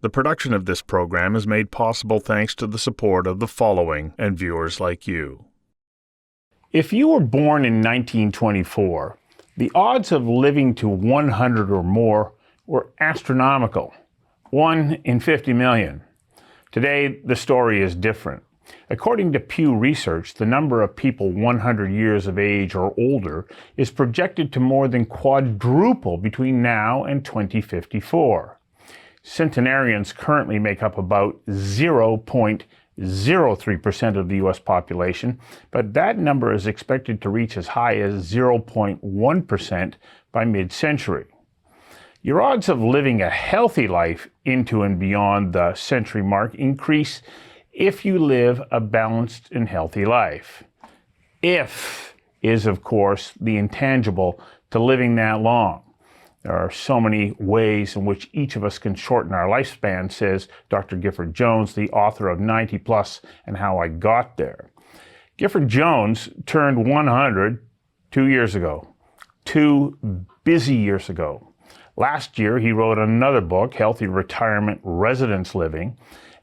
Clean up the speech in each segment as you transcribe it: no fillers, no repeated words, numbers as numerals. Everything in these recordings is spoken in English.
The production of this program is made possible thanks to the support of the following and viewers like you. If you were born in 1924, the odds of living to 100 or more were astronomical, 1 in 50 million. Today, the story is different. According to Pew Research, the number of people 100 years of age or older is projected to more than quadruple between now and 2054. Centenarians currently make up about 0.03% of the U.S. population, but that number is expected to reach as high as 0.1% by mid-century. Your odds of living a healthy life into and beyond the century mark increase if you live a balanced and healthy life. If is, of course, the intangible to living that long. There are so many ways in which each of us can shorten our lifespan, says Dr. Gifford Jones, the author of 90 Plus and How I Got There. Gifford Jones turned 100 2 years ago, 2 busy years ago. Last year, he wrote another book, Healthy Retirement Residence Living,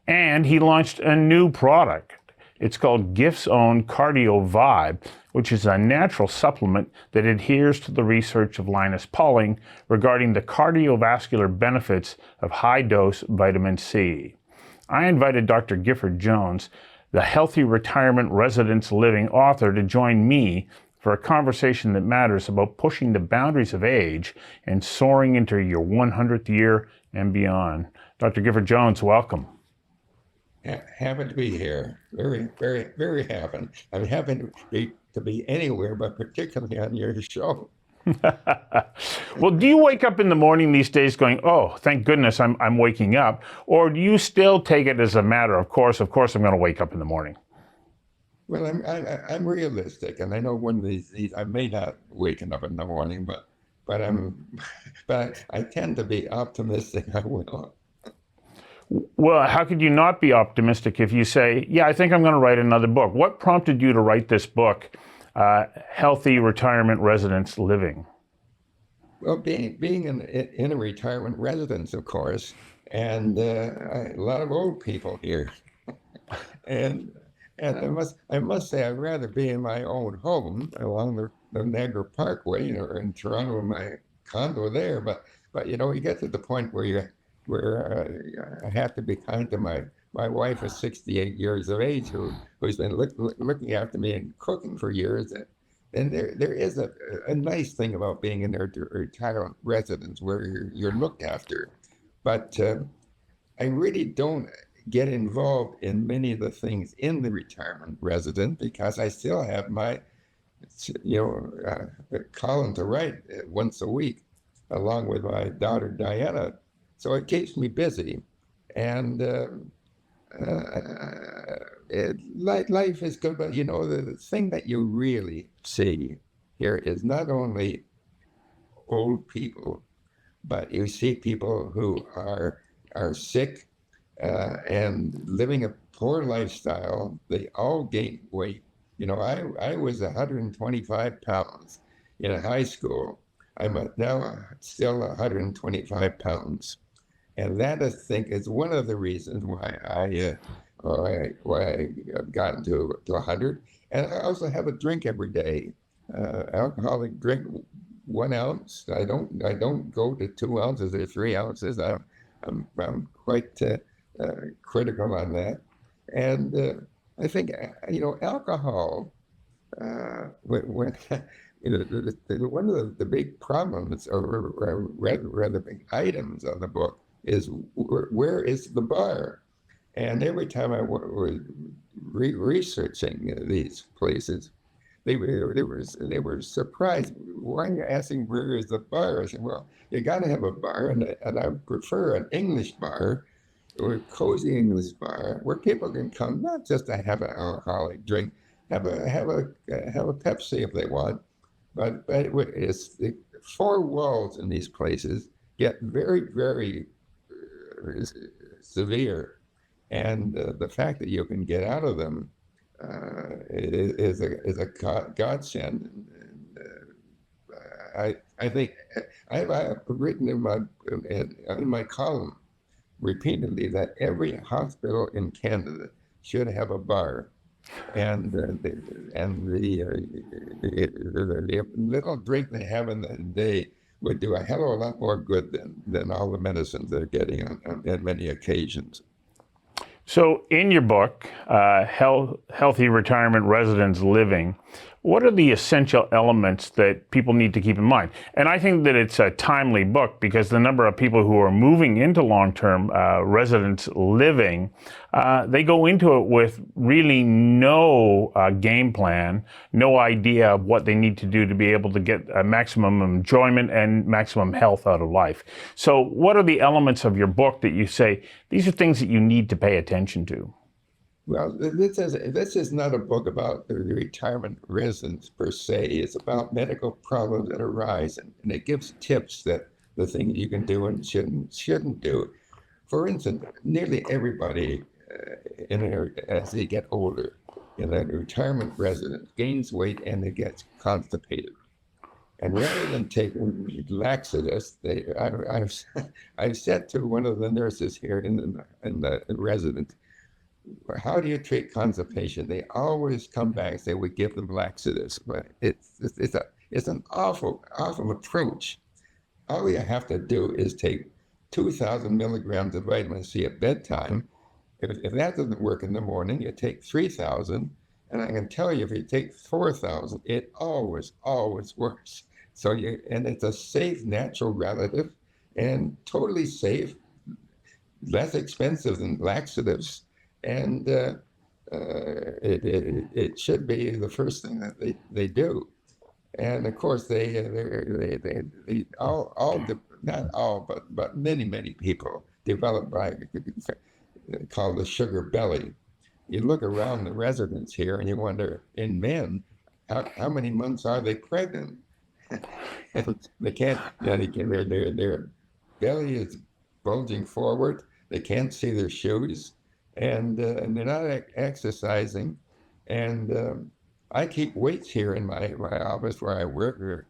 and he launched a new product. It's called Giff's own CardioVibe, which is a natural supplement that adheres to the research of Linus Pauling regarding the cardiovascular benefits of high-dose vitamin C. I invited Dr. Gifford Jones, the Healthy Retirement Residence Living author, to join me for a conversation that matters about pushing the boundaries of age and soaring into your 100th year and beyond. Dr. Gifford Jones, welcome. Happy to be here. Very, very, very happy. I'm happy to be anywhere, but particularly on your show. Well, do you wake up in the morning these days going, oh, thank goodness I'm waking up? Or do you still take it as a matter of course I'm going to wake up in the morning? Well, I'm realistic, and I know one of these I may not waken up in the morning, but I tend to be optimistic. I will. Well, how could you not be optimistic if you say, yeah, I think I'm going to write another book? What prompted you to write this book, Healthy Retirement Residence Living? Well, being in a retirement residence, of course, and a lot of old people here. and I must say, I'd rather be in my own home along the Niagara Parkway, or in Toronto in my condo there. But you get to the point where I have to be kind to my wife is 68 years of age, who's been looking after me and cooking for years. And there is a nice thing about being in their retirement residence where you're looked after. But I really don't get involved in many of the things in the retirement residence because I still have my column to write once a week, along with my daughter Diana. So it keeps me busy, and life is good. But the thing that you really see here is not only old people, but you see people who are sick and living a poor lifestyle. They all gain weight. I was 125 pounds in high school. I'm now still 125 pounds. And that, I think, is one of the reasons why I've gotten to 100. And I also have a drink every day, alcoholic drink, 1 ounce. I don't go to 2 ounces or 3 ounces. I'm quite critical on that. And I think alcohol. When one of the big problems, or rather big items of the book, is where is the bar? And every time I was researching these places, they were surprised. Why are you asking where is the bar? I said, well, you got to have a bar, and I prefer an English bar, or a cozy English bar, where people can come not just to have an alcoholic drink, have a Pepsi if they want, but it's the 4 walls in these places get very, very severe, and the fact that you can get out of them is a godsend. I think I've written in my column repeatedly that every hospital in Canada should have a bar, and the little drink they have in the day would do a hell of a lot more good than all the medicines they're getting on many occasions. So, in your book, Healthy Retirement Residence Living, what are the essential elements that people need to keep in mind? And I think that it's a timely book because the number of people who are moving into long-term residence living, they go into it with really no game plan, no idea of what they need to do to be able to get maximum enjoyment and maximum health out of life. So what are the elements of your book that you say, these are things that you need to pay attention to? Well, this is not a book about the retirement residence per se. It's about medical problems that arise, and it gives tips that the things you can do and shouldn't do. For instance, nearly everybody as they get older in a retirement residence gains weight and it gets constipated. And rather than taking laxatives, I've said to one of the nurses here in the residence, how do you treat constipation? They always come back and say, we give them laxatives. But it's an awful approach. All you have to do is take 2,000 milligrams of vitamin C at bedtime. If that doesn't work in the morning, you take 3,000. And I can tell you, if you take 4,000, it always works. And it's a safe, natural relative and totally safe, less expensive than laxatives. And it should be the first thing that they do. And of course, not all, but many people develop called the sugar belly. You look around the residence here and you wonder, in men, how many months are they pregnant? They can't. Their belly is bulging forward. They can't see their shoes. And they're not exercising. And I keep weights here in my office where I work, or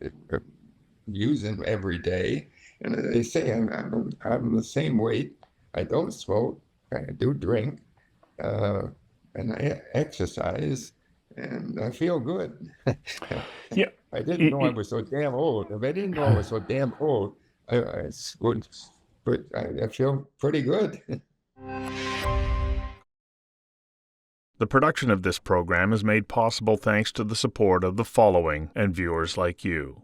use them every day. And they say I'm the same weight. I don't smoke. I do drink, and I exercise, and I feel good. Yeah, I didn't know I was so damn old. If I didn't know I was so damn old, I feel pretty good. The production of this program is made possible thanks to the support of the following and viewers like you.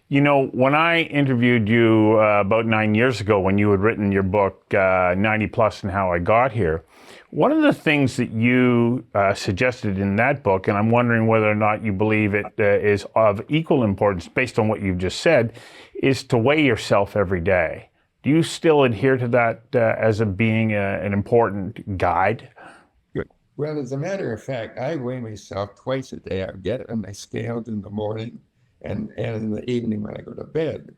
You know, when I interviewed you about 9 years ago when you had written your book, 90 Plus and How I Got Here, one of the things that you suggested in that book, and I'm wondering whether or not you believe it is of equal importance based on what you've just said, is to weigh yourself every day. Do you still adhere to that as being an important guide? Well, as a matter of fact, I weigh myself twice a day. I get on my scales in the morning and in the evening when I go to bed.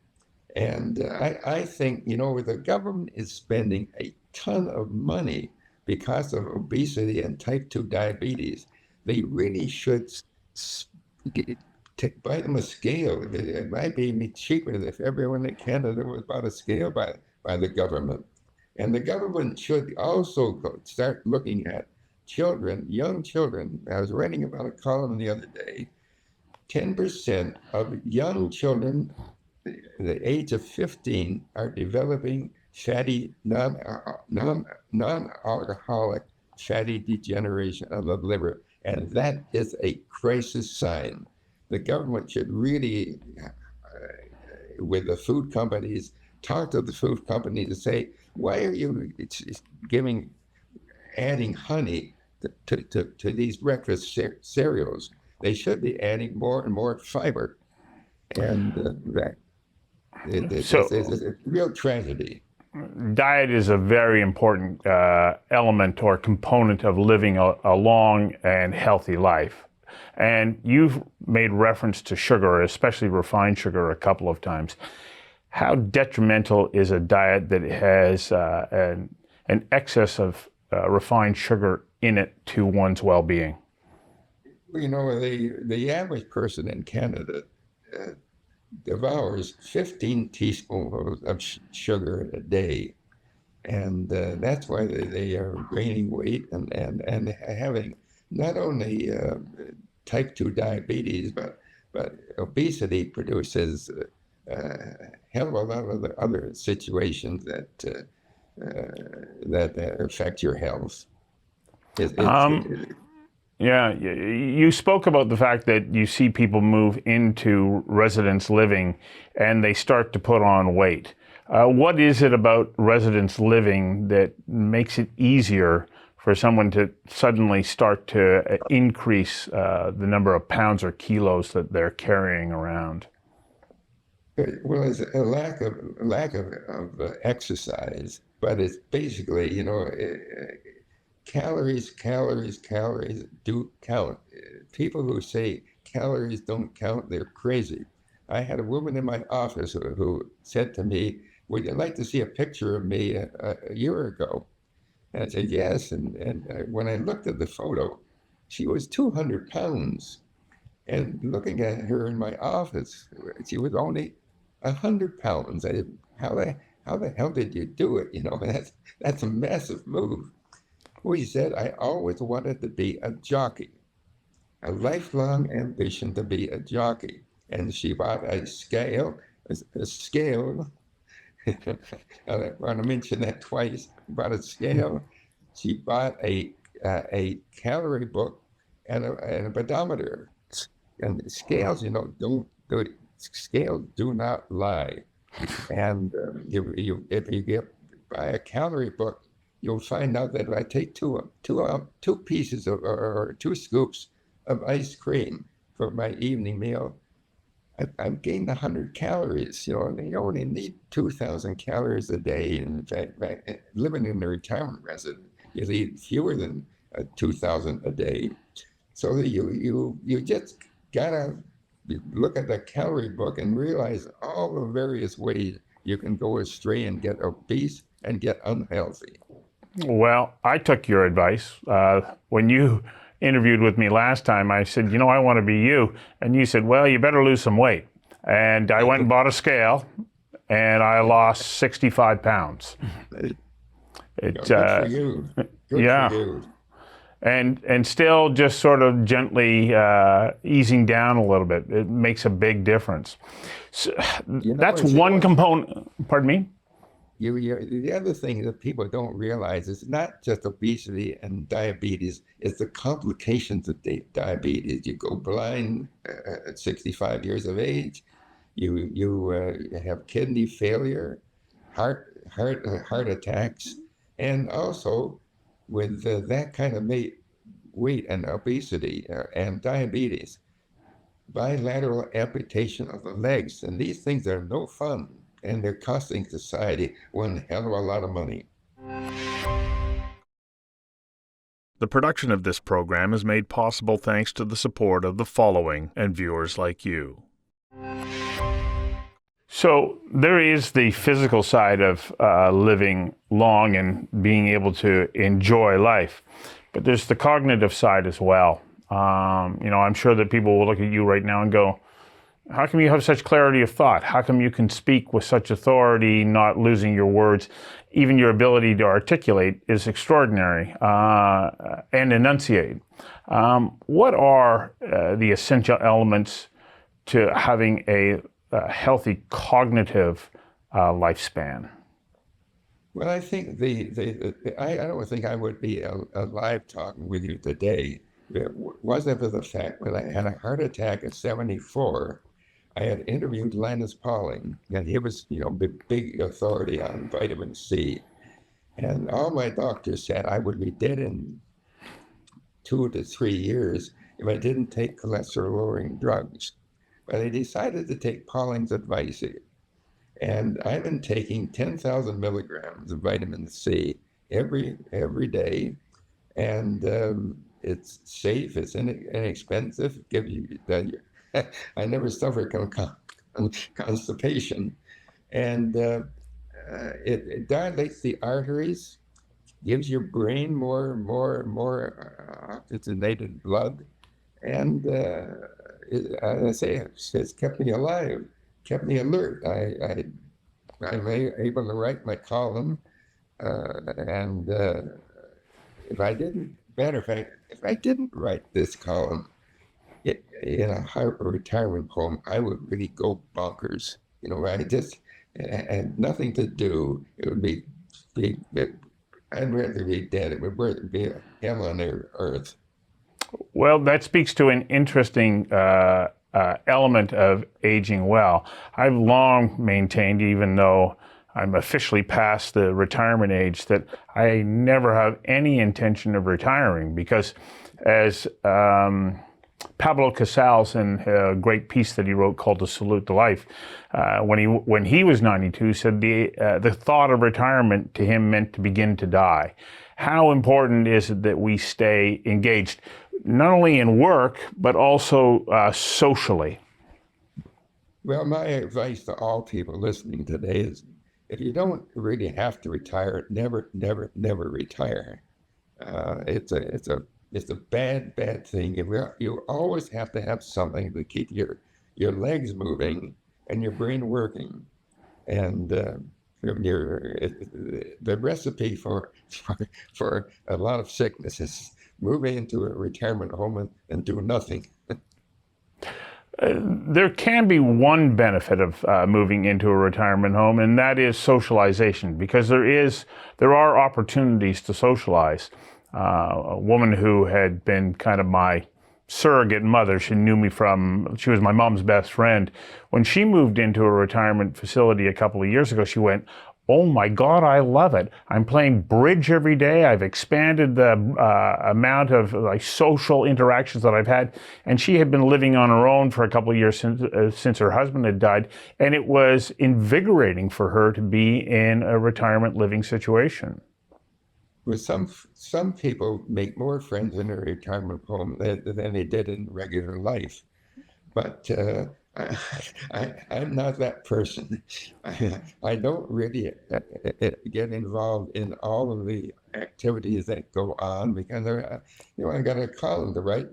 And I think, the government is spending a ton of money because of obesity and type 2 diabetes. They really should buy them a scale. It might be cheaper if everyone in Canada was bought a scale by the government. And the government should also start looking at children, young children. I was writing about a column the other day. 10% of young children, the age of 15, are developing fatty, non-alcoholic fatty degeneration of the liver. And that is a crisis sign. The government should really, with the food companies, talk to the food companies and say, why are you adding honey to these breakfast cereals? They should be adding more and more fiber. And it's a real tragedy. Diet is a very important element or component of living a long and healthy life. And you've made reference to sugar, especially refined sugar, a couple of times. How detrimental is a diet that has an excess of refined sugar in it to one's well-being? The average person in Canada devours 15 teaspoons of sugar a day. And that's why they are gaining weight and having not only type 2 diabetes, but obesity produces a hell of a lot of the other situations that affect your health. It, Um, it, yeah, you spoke about the fact that you see people move into residence living and they start to put on weight. What is it about residence living that makes it easier for someone to suddenly start to increase the number of pounds or kilos that they're carrying around? well, it's a lack of exercise, but it's basically, calories do count. People who say calories don't count, they're crazy. I had a woman in my office who said to me, "Would you like to see a picture of me a year ago?" And I said, "Yes." And when I looked at the photo, she was 200 pounds. And looking at her in my office, she was only 100 pounds. I said, how the hell did you do it? That's a massive move. We said, I always wanted to be a jockey, a lifelong ambition to be a jockey. And she bought a scale, a scale. I want to mention that twice. Bought a scale. She bought a calorie book and a pedometer. And scales, scales do not lie. And if you buy a calorie book, you'll find out that if I take two pieces or 2 scoops of ice cream for my evening meal, I've gained 100 calories. And you only need 2,000 calories a day. In fact, living in a retirement residence, you need fewer than 2,000 a day. So you just gotta look at the calorie book and realize all the various ways you can go astray and get obese and get unhealthy. Well, I took your advice. When you interviewed with me last time, I said, I want to be you. And you said, well, you better lose some weight. And I went and bought a scale and I lost 65 pounds. Good for you. Good yeah. for you. And still just sort of gently easing down a little bit. It makes a big difference. So, that's one component. Pardon me? The other thing that people don't realize is not just obesity and diabetes, it's the complications of diabetes. You go blind at 65 years of age. You have kidney failure, heart attacks, and also with that kind of weight and obesity and diabetes, bilateral amputation of the legs. And these things are no fun, and they're costing society one hell of a lot of money. The production of this program is made possible thanks to the support of the following and viewers like you. So there is the physical side of living long and being able to enjoy life, but there's the cognitive side as well. I'm sure that people will look at you right now and go, how come you have such clarity of thought? How come you can speak with such authority, not losing your words? Even your ability to articulate is extraordinary and enunciate. What are the essential elements to having a healthy cognitive lifespan? Well, I think I don't think I would be alive talking with you today. It wasn't for the fact that I had a heart attack at 74. I had interviewed Linus Pauling, and he was, big authority on vitamin C. And all my doctors said I would be dead in 2 to 3 years if I didn't take cholesterol-lowering drugs. But I decided to take Pauling's advice. And I've been taking 10,000 milligrams of vitamin C every day. And it's safe, it's inexpensive, gives you I never suffered constipation. And it dilates the arteries, gives your brain more oxygenated blood. And as I say, it's kept me alive. kept me alert. I'm able to write my column, and if I didn't, matter of fact, if I didn't write this column in a retirement home, I would really go bonkers. I just had nothing to do. It would be I'd rather be dead. It would rather be a hell on earth. Well, that speaks to an interesting element of aging well. I've long maintained, even though I'm officially past the retirement age, that I never have any intention of retiring because, as Pablo Casals, in a great piece that he wrote called "To Salute the Life," when he was 92, said the thought of retirement to him meant to begin to die. How important is it that we stay engaged, not only in work but also socially? Well, my advice to all people listening today is, if you don't really have to retire, never, never, never retire. It's a bad thing. You always have to have something to keep your legs moving and your brain working. And the recipe for a lot of sickness is move into a retirement home and do nothing. There can be one benefit of moving into a retirement home, and that is socialization, because there are opportunities to socialize. A woman who had been kind of my surrogate mother, she was my mom's best friend. When she moved into a retirement facility a couple of years ago, she went, "Oh my God, I love it. I'm playing bridge every day. I've expanded the amount of social interactions that I've had." And she had been living on her own for a couple of years since her husband had died. And it was invigorating for her to be in a retirement living situation. Well, some people make more friends in a retirement home than they did in regular life. But I'm not that person. I don't really get involved in all of the activities that go on because I got a column to write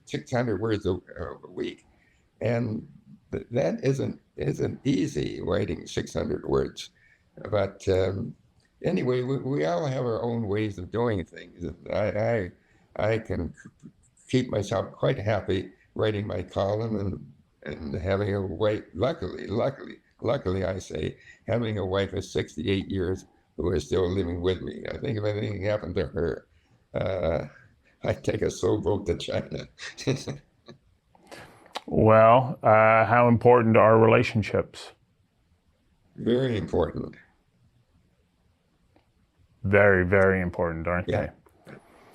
600 words a week, and that isn't easy, writing 600 words. But anyway, we all have our own ways of doing things. I can keep myself quite happy writing my column and having a wife. Luckily, I say, having a wife of 68 years who is still living with me. I think if anything happened to her, I'd take a sailboat to China. Well, how important are relationships? Very important. Very, very important, aren't they?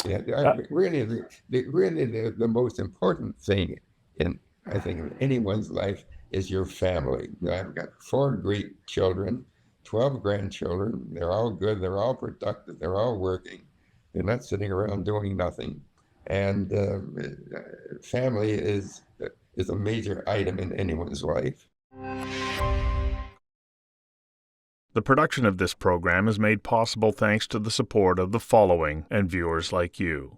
Yeah, really, the most important thing I think, in anyone's life is your family. I've got 4 great children, 12 grandchildren. They're all good. They're all productive. They're all working. They're not sitting around doing nothing. And family is a major item in anyone's life. The production of this program is made possible thanks to the support of the following and viewers like you.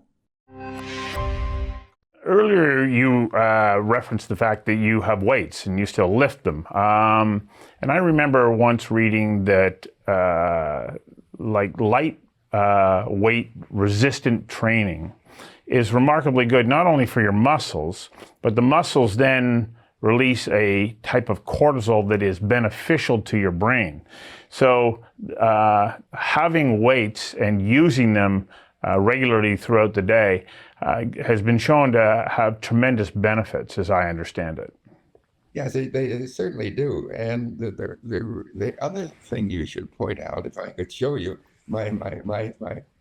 Earlier, you referenced the fact that you have weights and you still lift them. And I remember once reading that light weight resistant training is remarkably good, not only for your muscles, but the muscles then release a type of cortisol that is beneficial to your brain. So having weights and using them regularly throughout the day has been shown to have tremendous benefits, as I understand it. Yes, they certainly do. And the other thing you should point out, if I could show you, my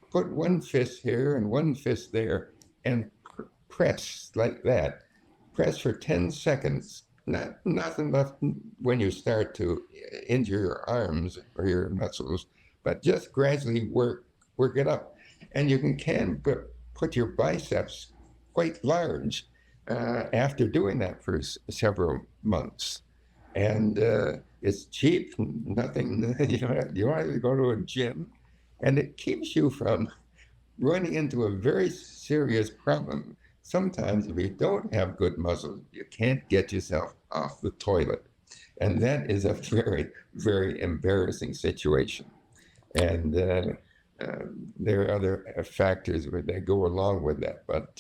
put one fist here and one fist there and press like that. Press for 10 seconds. Not enough when you start to injure your arms or your muscles, but just gradually work it up. And you can put your biceps quite large after doing that for several months. And it's cheap, nothing, you don't have to go to a gym. And it keeps you from running into a very serious problem sometimes if you don't have good muscles, you can't get yourself off the toilet. And that is a very, very embarrassing situation. And there are other factors that go along with that. But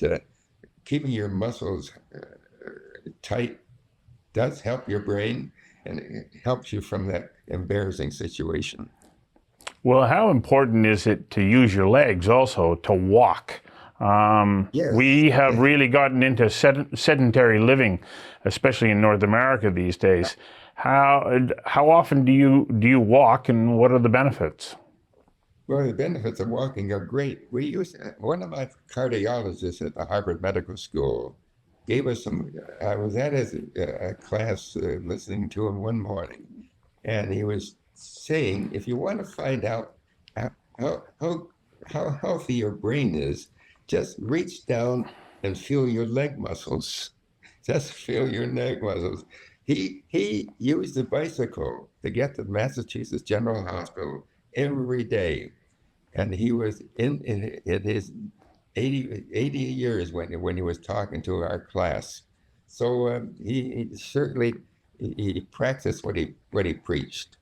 keeping your muscles tight does help your brain, and it helps you from that embarrassing situation. Well, how important is it to use your legs also to walk? Yes. We have really gotten into sedentary living, especially in North America these days. How often do you walk, and what are the benefits? Well, the benefits of walking are great. One of my cardiologists at the Harvard Medical School gave us some. I was at his class listening to him one morning, and he was saying, if you want to find out how healthy your brain is, just reach down and feel your leg muscles. Just feel your leg muscles. He used a bicycle to get to Massachusetts General Hospital every day. And he was in his 80 years when he was talking to our class. So he certainly he practiced what he preached.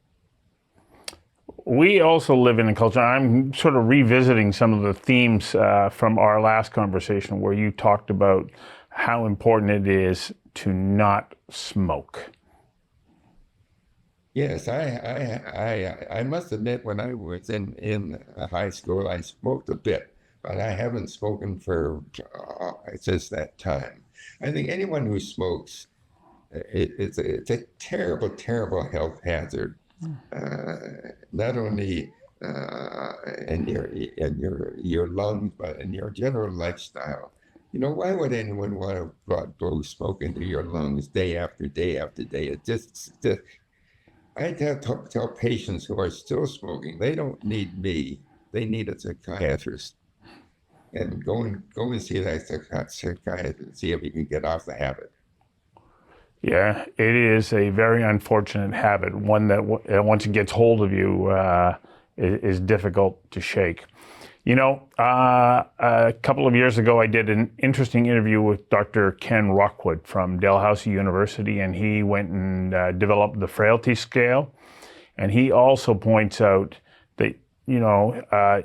We also live in a culture. I'm sort of revisiting some of the themes from our last conversation where you talked about how important it is to not smoke. Yes, I must admit, when I was in high school, I smoked a bit, but I haven't spoken for since that time. I think anyone who smokes, it's a terrible, terrible health hazard. Not only in your lungs, but in your general lifestyle. You know, why would anyone want to blow smoke into your lungs day after day after day? It just I tell patients who are still smoking, they don't need me. They need a psychiatrist. And go and see that psychiatrist and see if you can get off the habit. Yeah, it is a very unfortunate habit, one that once it gets hold of you is difficult to shake. You know, a couple of years ago, I did an interesting interview with Dr. Ken Rockwood from Dalhousie University, and he went and developed the frailty scale. And he also points out that, you know,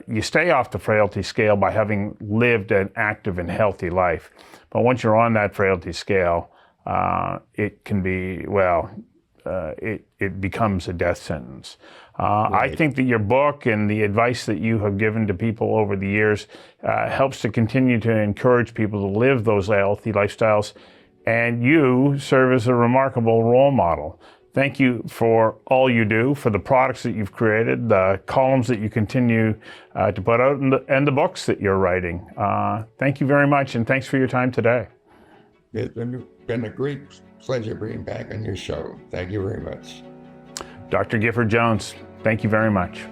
you stay off the frailty scale by having lived an active and healthy life. But once you're on that frailty scale, it can be, well, it becomes a death sentence. Right. I think that your book and the advice that you have given to people over the years helps to continue to encourage people to live those healthy lifestyles, and you serve as a remarkable role model. Thank you for all you do, for the products that you've created, the columns that you continue to put out, and the books that you're writing. Thank you very much, and thanks for your time today. It's been a great pleasure being back on your show. Thank you very much. Dr. Gifford Jones, thank you very much.